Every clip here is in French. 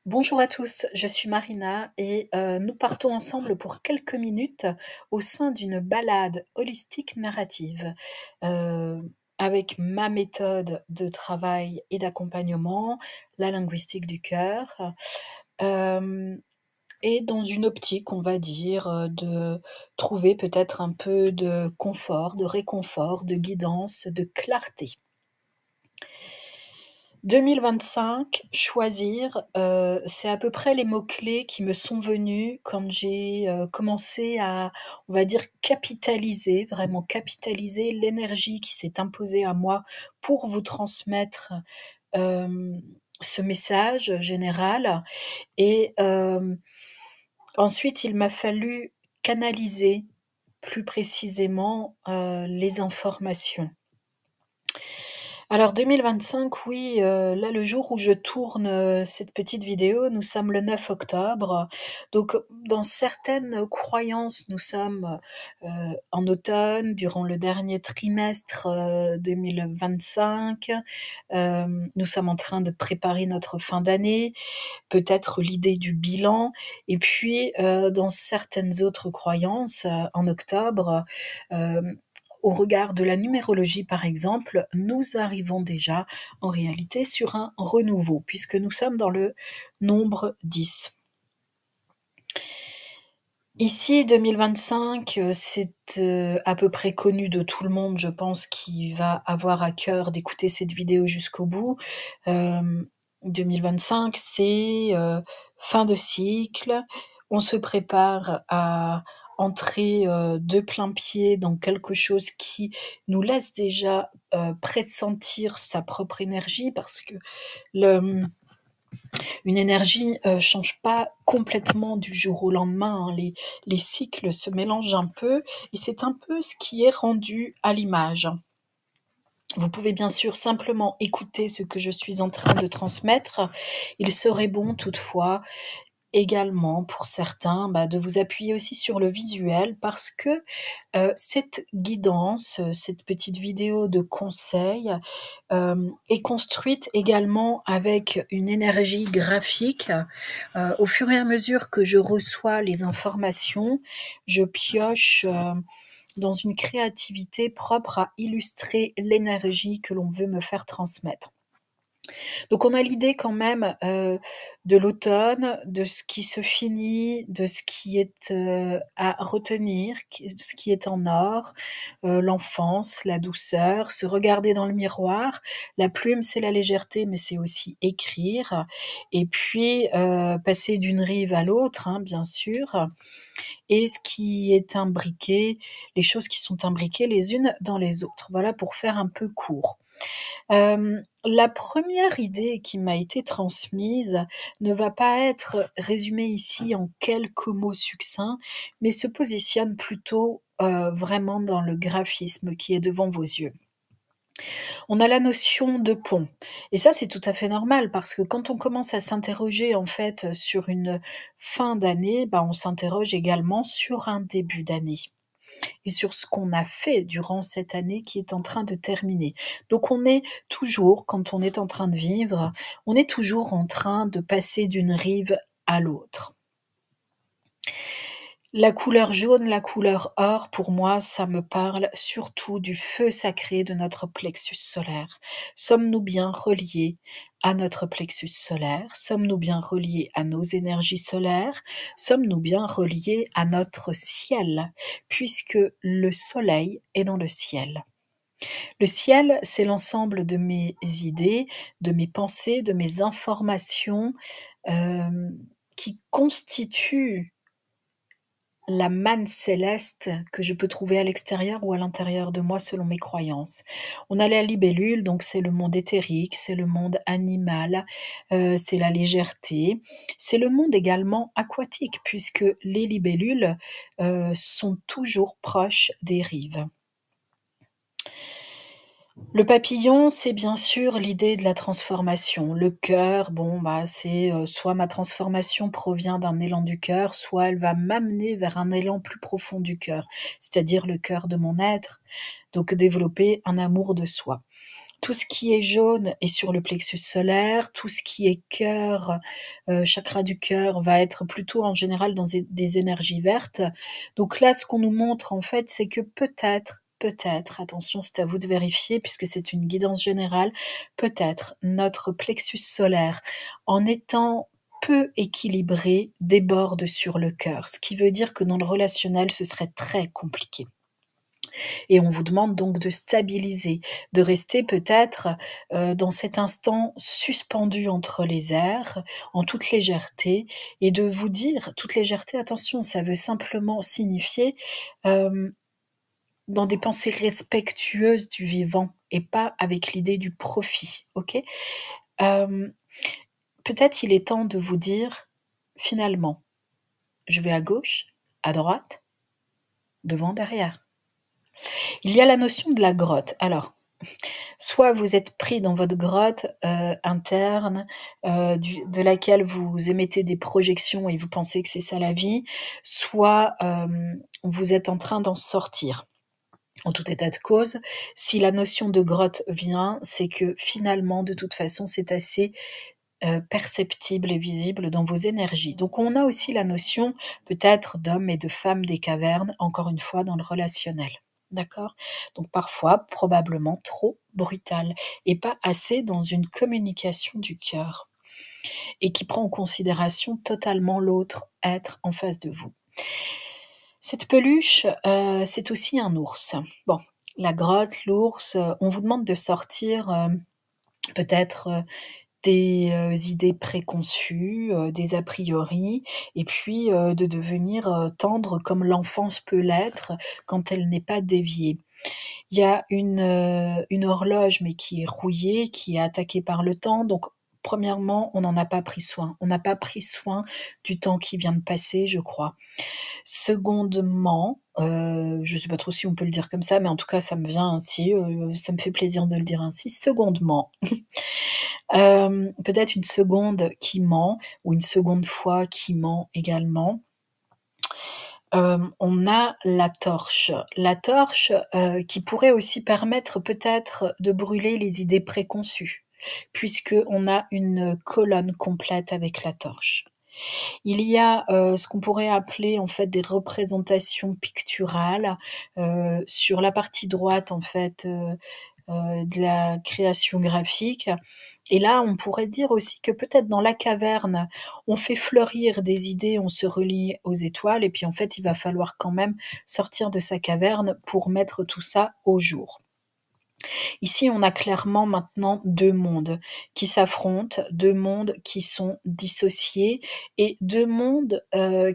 Bonjour à tous, je suis Marina et nous partons ensemble pour quelques minutes au sein d'une balade holistique narrative, heu, avec ma méthode de travail et d'accompagnement, la linguistique du cœur, hem et dans une optique, on va dire, de trouver peut-être un peu de confort, de réconfort, de guidance, de clarté. 2025, choisir, c'est à peu près les mots-clés qui me sont venus quand j'ai, commencé à, on va dire, capitaliser, vraiment capitaliser l'énergie qui s'est imposée à moi pour vous transmettre, hem, ce message général et ensuite il m'a fallu canaliser plus précisément, les informations. Alors 2025, oui, là, le jour où je tourne, cette petite vidéo, nous sommes le 9 octobre. Donc, dans certaines croyances, nous sommes, en automne, durant le dernier trimestre, 2025. Nous sommes en train de préparer notre fin d'année, peut-être l'idée du bilan et puis, dans certaines autres croyances, en octobre, au regard de la numérologie, par exemple, nous arrivons déjà en réalité sur un renouveau, puisque nous sommes dans le nombre 10. Ici, 2025, c'est, à peu près connu de tout le monde, je pense, qui va avoir à cœur d'écouter cette vidéo jusqu'au bout. Hem, 2025, c'est, fin de cycle. On se prépare à entrer, de plain-pied dans quelque chose qui nous laisse déjà, pressentir sa propre énergie parce que le, une énergie, change pas complètement du jour au lendemain, hein. Les cycles se mélangent un peu et c'est un peu ce qui est rendu à l'image. Vous pouvez bien sûr simplement écouter ce que je suis en train de transmettre. Il serait bon toutefois également pour certains, de vous appuyer aussi sur le visuel parce que, cette guidance, cette petite vidéo de conseil, est construite également avec une énergie graphique. Au fur et à mesure que je reçois les informations, je pioche, dans une créativité propre à illustrer l'énergie que l'on veut me faire transmettre. Donc on a l'idée quand même, de l'automne, de ce qui se finit, de ce qui est, à retenir, ce qui est en or, l'enfance, la douceur, se regarder dans le miroir. La plume, c'est la légèreté, mais c'est aussi écrire et puis, passer d'une rive à l'autre, hein, bien sûr et ce qui est imbriqué, les choses qui sont imbriquées les unes dans les autres. Voilà pour faire un peu court. La première idée qui m'a été transmise ne va pas être résumée ici en quelques mots succincts, mais se positionne plutôt, vraiment dans le graphisme qui est devant vos yeux. On a la notion de pont et ça, c'est tout à fait normal parce que quand on commence à s'interroger, en fait, sur une fin d'année, on s'interroge également sur un début d'année et sur ce qu'on a fait durant cette année qui est en train de terminer. Donc on est toujours, quand on est en train de vivre, on est toujours en train de passer d'une rive à l'autre. La couleur jaune, la couleur or, pour moi, ça me parle surtout du feu sacré de notre plexus solaire. Sommes-nous bien reliés à notre plexus solaire? Sommes-nous bien reliés à nos énergies solaires? Sommes-nous bien reliés à notre ciel? Puisque le soleil est dans le ciel. Le ciel, c'est l'ensemble de mes idées, de mes pensées, de mes informations, qui constituent la manne céleste que je peux trouver à l'extérieur ou à l'intérieur de moi selon mes croyances. On a la libellule, donc c'est le monde éthérique, c'est le monde animal, c'est la légèreté. C'est le monde également aquatique puisque les libellules, sont toujours proches des rives. Le papillon, c'est bien sûr l'idée de la transformation. Le cœur, c'est, soit ma transformation provient d'un élan du cœur, soit elle va m'amener vers un élan plus profond du cœur, c'est-à-dire le cœur de mon être, donc développer un amour de soi. Tout ce qui est jaune est sur le plexus solaire, tout ce qui est cœur, chakra du cœur va être plutôt en général dans des énergies vertes. Donc là, ce qu'on nous montre en fait, c'est que peut-être, attention, c'est à vous de vérifier puisque c'est une guidance générale, peut-être notre plexus solaire, en étant peu équilibré, déborde sur le cœur, ce qui veut dire que dans le relationnel, ce serait très compliqué. Et on vous demande donc de stabiliser, de rester peut-être dans cet instant suspendu entre les airs, en toute légèreté, et de vous dire, toute légèreté, attention, ça veut simplement signifier dans des pensées respectueuses du vivant et pas avec l'idée du profit, ok. Peut-être il est temps de vous dire, finalement, je vais à gauche, à droite, devant, derrière. Il y a la notion de la grotte. Alors, soit vous êtes pris dans votre grotte interne, de laquelle vous émettez des projections et vous pensez que c'est ça la vie, soit vous êtes en train d'en sortir. En tout état de cause, si la notion de grotte vient, c'est que finalement, de toute façon, c'est assez perceptible et visible dans vos énergies. Donc on a aussi la notion peut-être d'hommes et de femmes des cavernes, encore une fois dans le relationnel. D'accord. Donc parfois, probablement trop brutal et pas assez dans une communication du cœur et qui prend en considération totalement l'autre être en face de vous. Cette peluche, c'est aussi un ours. Bon, la grotte, l'ours, on vous demande de sortir peut-être des idées préconçues, des a priori, et puis de devenir tendre comme l'enfance peut l'être quand elle n'est pas déviée. Il y a une horloge, mais qui est rouillée, qui est attaquée par le temps. Donc, premièrement, on n'en a pas pris soin. On n'a pas pris soin du temps qui vient de passer, je crois. Secondement, je ne sais pas trop si on peut le dire comme ça, mais en tout cas, ça me vient ainsi. Ça me fait plaisir de le dire ainsi. Secondement, peut-être une seconde qui ment, ou une seconde fois qui ment également. On a la torche. La torche qui pourrait aussi permettre peut-être de brûler les idées préconçues, puisqu'on a une colonne complète avec la torche. Il y a ce qu'on pourrait appeler en fait des représentations picturales sur la partie droite en fait de la création graphique. Et là, on pourrait dire aussi que peut-être dans la caverne, on fait fleurir des idées, on se relie aux étoiles, et puis en fait, il va falloir quand même sortir de sa caverne pour mettre tout ça au jour. Ici, on a clairement maintenant deux mondes qui s'affrontent, deux mondes qui sont dissociés et deux mondes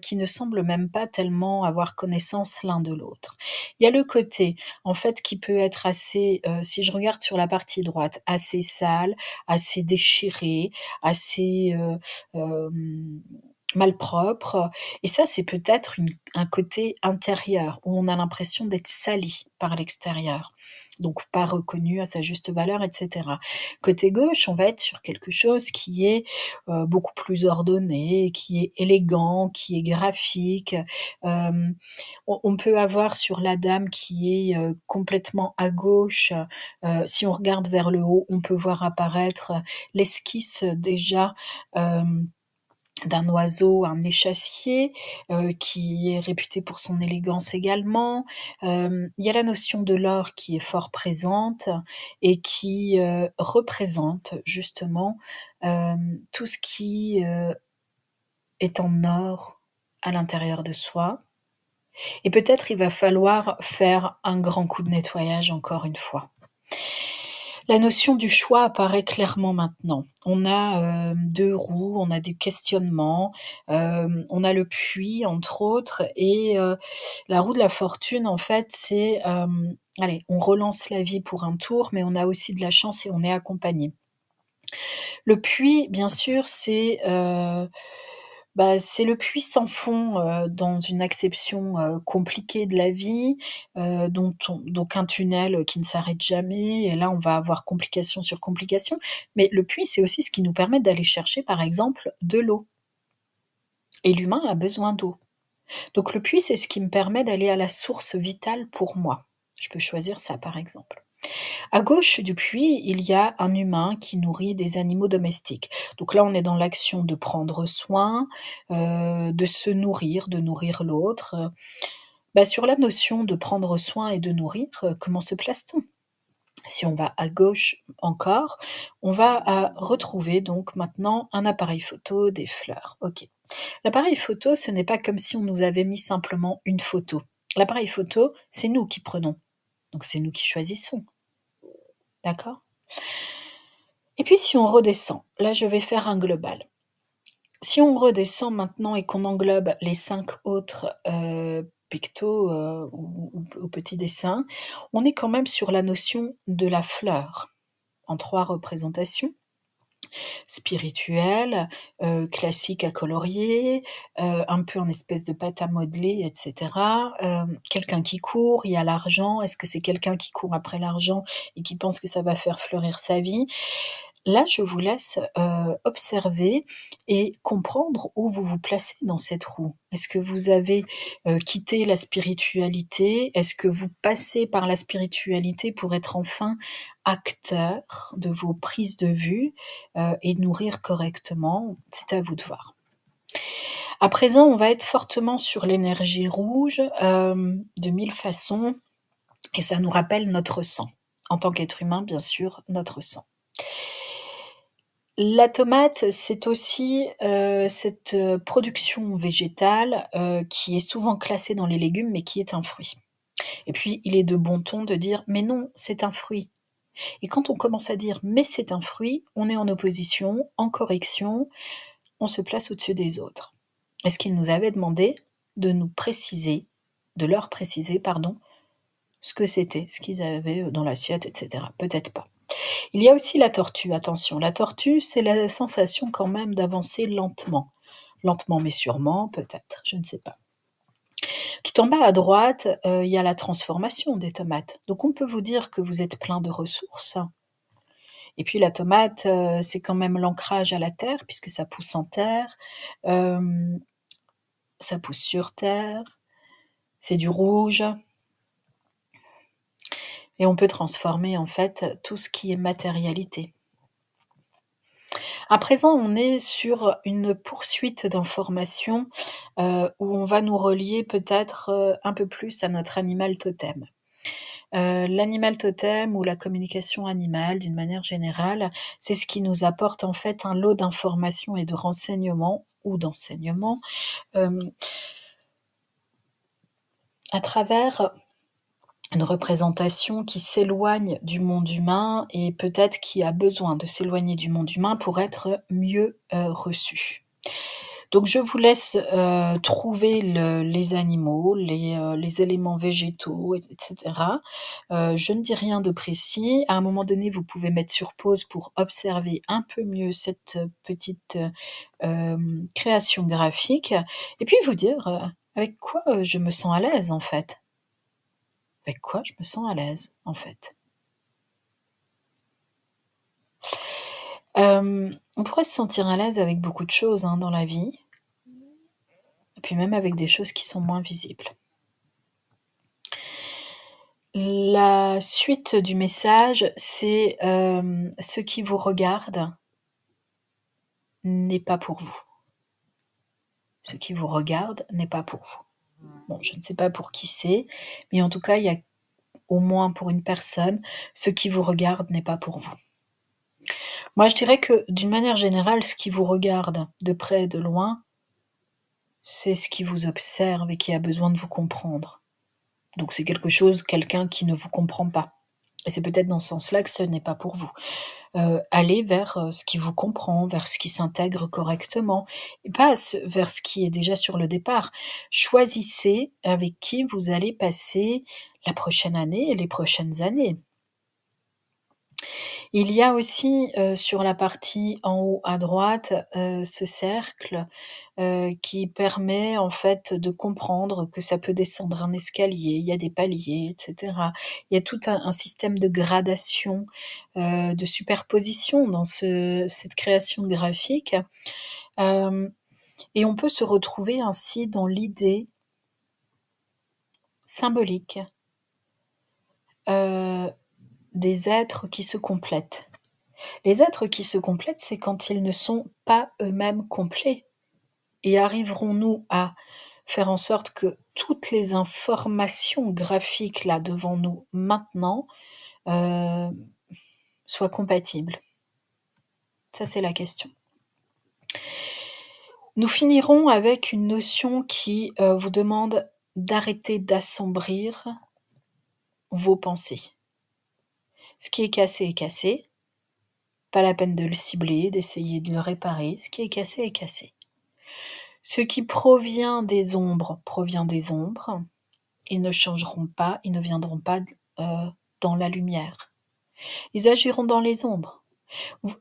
qui ne semblent même pas tellement avoir connaissance l'un de l'autre. Il y a le côté, en fait, qui peut être assez, si je regarde sur la partie droite, assez sale, assez déchiré, assez malpropre. Et ça, c'est peut-être un côté intérieur où on a l'impression d'être sali par l'extérieur, donc pas reconnu à sa juste valeur, etc. Côté gauche, on va être sur quelque chose qui est beaucoup plus ordonné, qui est élégant, qui est graphique. On peut avoir sur la dame qui est complètement à gauche, si on regarde vers le haut, on peut voir apparaître l'esquisse déjà d'un oiseau, un échassier, qui est réputé pour son élégance également. Il y a la notion de l'or qui est fort présente et qui représente justement tout ce qui est en or à l'intérieur de soi. Et peut-être il va falloir faire un grand coup de nettoyage encore une fois. La notion du choix apparaît clairement maintenant. On a deux roues, on a des questionnements, on a le puits entre autres, et la roue de la fortune en fait c'est allez, on relance la vie pour un tour, mais on a aussi de la chance et on est accompagné. Le puits, bien sûr, c'est le puits sans fond dans une acception compliquée de la vie, donc un tunnel qui ne s'arrête jamais, et là on va avoir complication sur complication. Mais le puits, c'est aussi ce qui nous permet d'aller chercher par exemple de l'eau. Et l'humain a besoin d'eau. Donc le puits, c'est ce qui me permet d'aller à la source vitale pour moi. Je peux choisir ça par exemple. À gauche du puits, il y a un humain qui nourrit des animaux domestiques. Donc là, on est dans l'action de prendre soin, de se nourrir, de nourrir l'autre. Sur la notion de prendre soin et de nourrir, comment se place-t-on? Si on va à gauche encore, on va retrouver donc maintenant un appareil photo, des fleurs. OK. L'appareil photo, ce n'est pas comme si on nous avait mis simplement une photo. L'appareil photo, c'est nous qui prenons. Donc c'est nous qui choisissons. D'accord? Et puis si on redescend, là je vais faire un global. Si on redescend maintenant et qu'on englobe les 5 autres, pictos, ou petits dessins, on est quand même sur la notion de la fleur, en 3 représentations. Spirituelle, classique à colorier, un peu en espèce de pâte à modeler et cetera. Quelqu'un qui court, il y a l'argent. Est-ce que c'est quelqu'un qui court après l'argent et qui pense que ça va faire fleurir sa vie? Là, je vous laisse, observer et comprendre où vous vous placez dans cette roue. Est-ce que vous avez, quitté la spiritualité? Est-ce que vous passez par la spiritualité pour être enfin acteur de vos prises de vue, et nourrir correctement? C'est à vous de voir. À présent, on va être fortement sur l'énergie rouge, de 1000 façons et ça nous rappelle notre sang. En tant qu'être humain, bien sûr, notre sang. La tomate, c'est aussi, cette, production végétale, qui est souvent classée dans les légumes, mais qui est un fruit. Et puis, il est de bon ton de dire: «Mais non, c'est un fruit». Et quand on commence à dire: «Mais c'est un fruit», on est en opposition, en correction, on se place au-dessus des autres. Est-ce qu'ils nous avaient demandé de nous préciser, de leur préciser, pardon, ce que c'était, ce qu'ils avaient, dans l'assiette et cetera? Peut-être pas. Il y a aussi la tortue, attention. La tortue, c'est la sensation quand même d'avancer lentement. Lentement mais sûrement, peut-être, je ne sais pas. Tout en bas à droite, il y a la transformation des tomates. Donc on peut vous dire que vous êtes plein de ressources. Et puis la tomate, c'est quand même l'ancrage à la terre puisque ça pousse en terre, hem, ça pousse sur terre, c'est du rouge et on peut transformer en fait tout ce qui est matérialité. À présent, on est sur une poursuite d'informations, où on va nous relier peut-être, un peu plus à notre animal totem. L'animal totem ou la communication animale d'une manière générale, c'est ce qui nous apporte en fait un lot d'informations et de renseignements ou d'enseignements, hem, à travers une représentation qui s'éloigne du monde humain et peut-être qui a besoin de s'éloigner du monde humain pour être mieux, reçue. Donc je vous laisse, trouver les animaux, les éléments végétaux et cetera. Je ne dis rien de précis. À un moment donné, vous pouvez mettre sur pause pour observer un peu mieux cette, petite, création graphique et puis vous dire, avec quoi, je me sens à l'aise, en fait. Avec quoi je me sens à l'aise, en fait. On pourrait se sentir à l'aise avec beaucoup de choses, hein, dans la vie et puis même avec des choses qui sont moins visibles. La suite du message, c'est, ce qui vous regarde n'est pas pour vous. Ce qui vous regarde n'est pas pour vous. Bon, je ne sais pas pour qui c'est, mais en tout cas, il y a au moins pour une personne, ce qui vous regarde n'est pas pour vous. Moi, je dirais que d'une manière générale, ce qui vous regarde de près et de loin, c'est ce qui vous observe et qui a besoin de vous comprendre. Donc c'est quelque chose, quelqu'un qui ne vous comprend pas. Et c'est peut-être dans ce sens-là que ce n'est pas pour vous. Allez vers, ce qui vous comprend, vers ce qui s'intègre correctement et pas vers ce qui est déjà sur le départ. Choisissez avec qui vous allez passer la prochaine année et les prochaines années. Il y a aussi, sur la partie en haut à droite, ce cercle, qui permet en fait de comprendre que ça peut descendre un escalier, il y a des paliers et cetera. Il y a tout un système de gradation, de superposition dans cette création graphique, hem et on peut se retrouver ainsi dans l'idée symbolique, heu des êtres qui se complètent. Les êtres qui se complètent, c'est quand ils ne sont pas eux-mêmes complets. Et arriverons-nous à faire en sorte que toutes les informations graphiques là devant nous maintenant soient compatibles? Ça, c'est la question. Nous finirons avec une notion qui vous demande d'arrêter d'assombrir vos pensées. Ce qui est cassé est cassé. Pas la peine de le cibler, d'essayer de le réparer. Ce qui est cassé est cassé. Ce qui provient des ombres provient des ombres. Ils ne changeront pas, ils ne viendront pas dans la lumière. Ils agiront dans les ombres.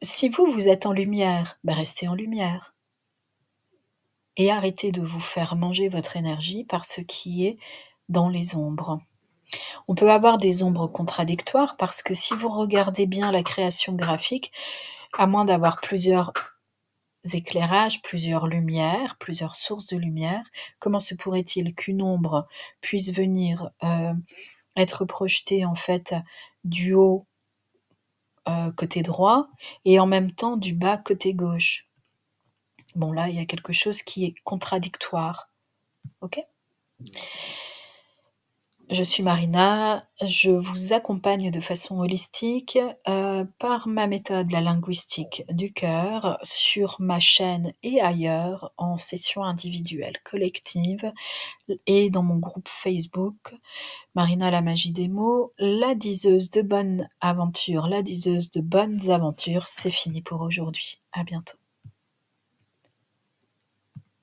Si vous êtes en lumière, restez en lumière. Et arrêtez de vous faire manger votre énergie par ce qui est dans les ombres. On peut avoir des ombres contradictoires parce que si vous regardez bien la création graphique, à moins d'avoir plusieurs éclairages, plusieurs lumières, plusieurs sources de lumière, comment se pourrait-il qu'une ombre puisse venir être projetée en fait du haut côté droit et en même temps du bas côté gauche? Bon, là, il y a quelque chose qui est contradictoire. Ok ? Je suis Marina, je vous accompagne de façon holistique par ma méthode, la linguistique du cœur, sur ma chaîne et ailleurs, en session individuelle, collective, et dans mon groupe Facebook, Marina la magie des mots, la diseuse de bonnes aventures, la diseuse de bonnes aventures, c'est fini pour aujourd'hui. À bientôt.